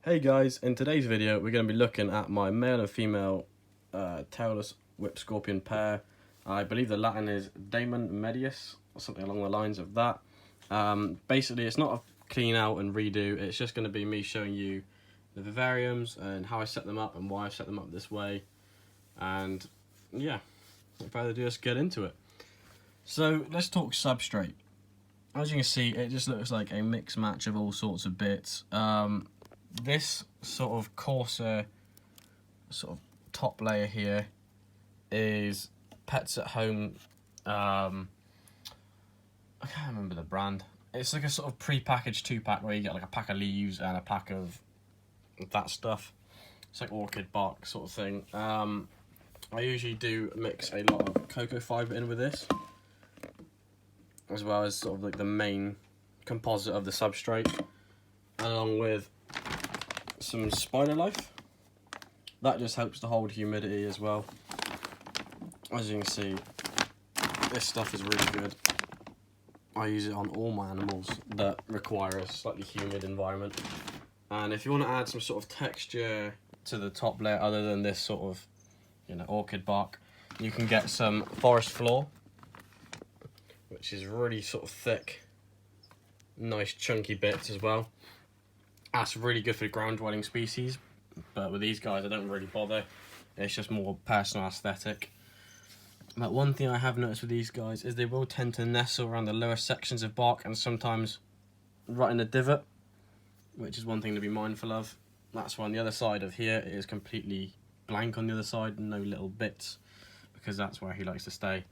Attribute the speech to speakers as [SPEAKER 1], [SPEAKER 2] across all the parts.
[SPEAKER 1] Hey guys, in today's video we're going to be looking at my male and female tailless whip scorpion pair. I believe the Latin is Damon Medius or something along the lines of that. Basically it's not a clean out and redo, it's just going to be me showing you the vivariums and how I set them up and why I set them up this way. And yeah, without further ado, let's get into it. So let's talk substrate. As you can see, it just looks like a mix match of all sorts of bits. This sort of coarser sort of top layer here is Pets at Home. I can't remember the brand. It's like a sort of pre-packaged 2-pack where you get like a pack of leaves and a pack of that stuff. It's like orchid bark sort of thing. I usually do mix a lot of cocoa fibre in with this, as well as sort of like the main composite of the substrate, along with some spider life. That just helps to hold humidity as well. As you can see, this stuff is really good. I use it on all my animals that require a slightly humid environment. And if you want to add some sort of texture to the top layer other than this sort of, orchid bark, you can get some forest floor, which is really sort of thick, nice chunky bits as well. That's really good for ground dwelling species, but with these guys I don't really bother. It's just more personal aesthetic. But one thing I have noticed with these guys is they will tend to nestle around the lower sections of bark and sometimes right in the divot, which is one thing to be mindful of. That's why on the other side of here it is completely blank on the other side, no little bits, because that's where he likes to stay.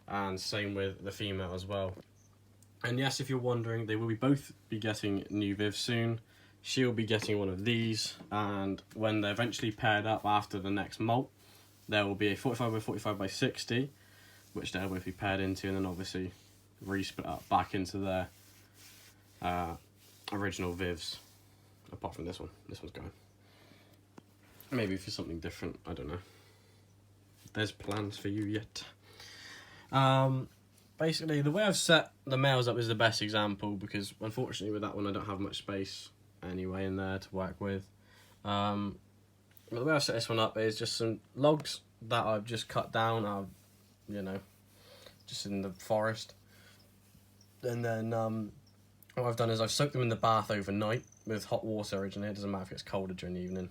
[SPEAKER 1] And same with the female as well. And yes, if you're wondering, they will both be getting new Viv soon. She'll be getting one of these, and when they're eventually paired up after the next molt, there will be a 45 by 45 by 60, which they'll both be paired into, and then obviously re-split up back into their original Vivs, apart from this one. This one's going. Maybe for something different, I don't know. There's plans for you yet. Basically, the way I've set the males up is the best example, because unfortunately with that one I don't have much space anyway in there to work with. But the way I set this one up is just some logs that I've just cut down, just in the forest. And then what I've done is I've soaked them in the bath overnight with hot water originally. It doesn't matter if it's colder during the evening.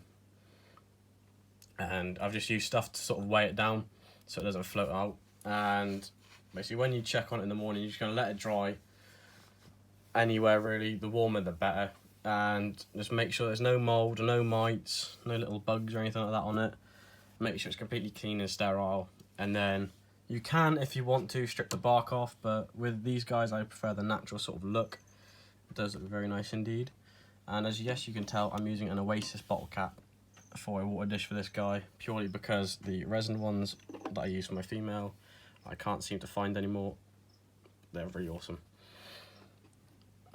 [SPEAKER 1] And I've just used stuff to sort of weigh it down so it doesn't float out. And basically when you check on it in the morning, you're just going to let it dry anywhere really. The warmer the better. And just make sure there's no mould, no mites, no little bugs or anything like that on it. Make sure it's completely clean and sterile. And then you can, if you want to, strip the bark off, but with these guys I prefer the natural sort of look. It does look very nice indeed. And as yes you can tell, I'm using an Oasis bottle cap for a water dish for this guy, purely because the resin ones that I use for my female I can't seem to find anymore. They're really awesome.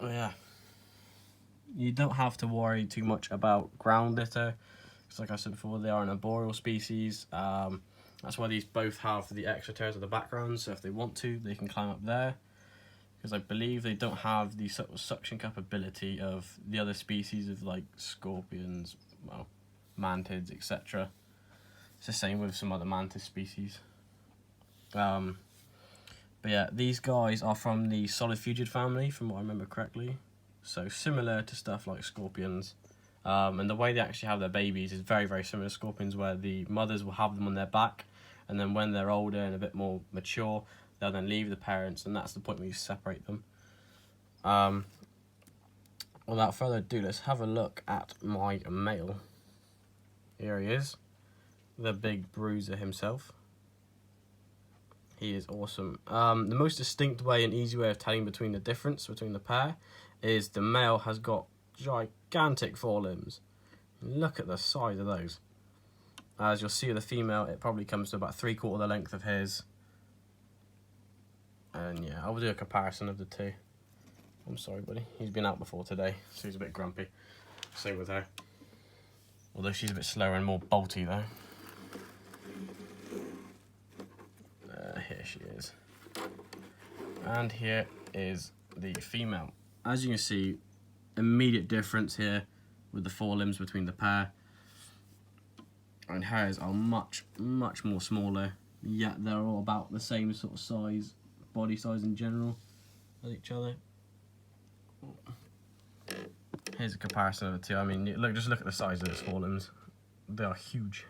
[SPEAKER 1] Oh yeah. You don't have to worry too much about ground litter, because like I said before, they are an arboreal species. That's why these both have the extra tears at the background, so if they want to, they can climb up there, because I believe they don't have the sort of suction cup ability of the other species of like scorpions, well, mantids, etc. It's the same with some other mantis species. But yeah, these guys are from the solifugid family, from what I remember correctly. So similar to stuff like scorpions. And the way they actually have their babies is very, very similar to scorpions, where the mothers will have them on their back, and then when they're older and a bit more mature, they'll then leave the parents, and that's the point where you separate them. Without further ado, let's have a look at my male. Here he is, the big bruiser himself. He is awesome. The most distinct way and easy way of telling between the difference between the pair is the male has got gigantic forelimbs. Look at the size of those. As you'll see with the female, it probably comes to about 3/4 the length of his. And yeah, I will do a comparison of the two. I'm sorry, buddy. He's been out before today, so he's a bit grumpy. Same with her. Although she's a bit slower and more bolty though. Here she is. And here is the female. As you can see, immediate difference here with the forelimbs between the pair. And hairs are much more smaller, yet they're all about the same sort of size, body size in general, as each other. Here's a comparison of the two. I mean, just look at the size of his forelimbs. They are huge.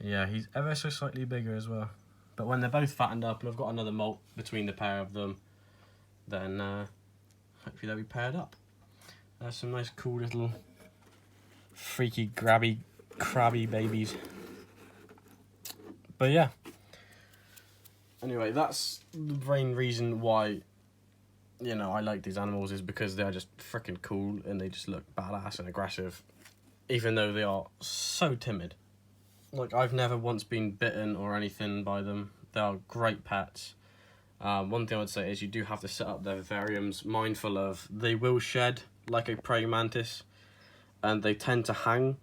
[SPEAKER 1] Yeah, he's ever so slightly bigger as well. But when they're both fattened up and I've got another molt between the pair of them, then hopefully they'll be paired up. There's some nice cool little freaky crabby babies. But yeah. Anyway, that's the main reason why, you know, I like these animals, is because they are just freaking cool and they just look badass and aggressive, even though they are so timid. Like, I've never once been bitten or anything by them. They are great pets. One thing I would say is you do have to set up their vivariums mindful of they will shed like a praying mantis, and they tend to hang.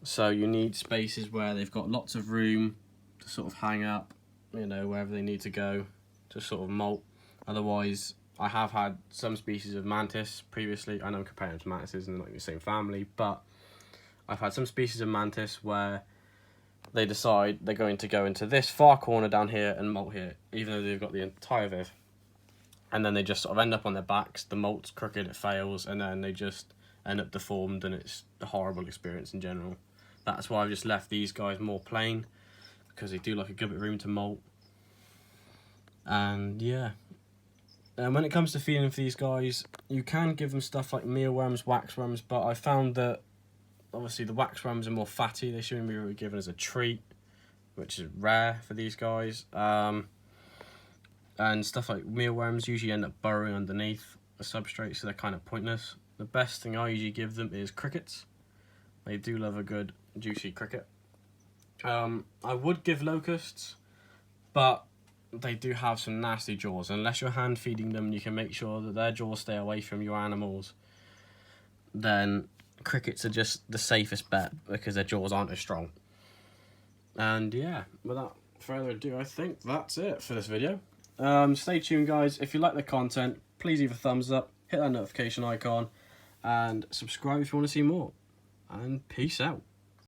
[SPEAKER 1] So you need spaces where they've got lots of room to sort of hang up, you know, wherever they need to go to sort of molt. Otherwise, I have had some species of mantis previously. I know I'm comparing them to mantises and they're not in the same family, but I've had some species of mantis where they decide they're going to go into this far corner down here and molt here, even though they've got the entire viv. And then they just sort of end up on their backs, the molt's crooked, it fails, and then they just end up deformed, and it's a horrible experience in general. That's why I've just left these guys more plain, because they do like a good bit of room to molt. And yeah. And when it comes to feeding for these guys, you can give them stuff like mealworms, waxworms, but I found that obviously the waxworms are more fatty. They shouldn't be really given as a treat, which is rare for these guys. And stuff like mealworms usually end up burrowing underneath the substrate, so they're kind of pointless. The best thing I usually give them is crickets. They do love a good juicy cricket. I would give locusts, but they do have some nasty jaws. Unless you're hand feeding them, you can make sure that their jaws stay away from your animals. Then crickets are just the safest bet because their jaws aren't as strong. And yeah, without further ado, I think that's it for this video. Stay tuned, guys. If you like the content, please leave a thumbs up, hit that notification icon, and subscribe if you want to see more. And peace out.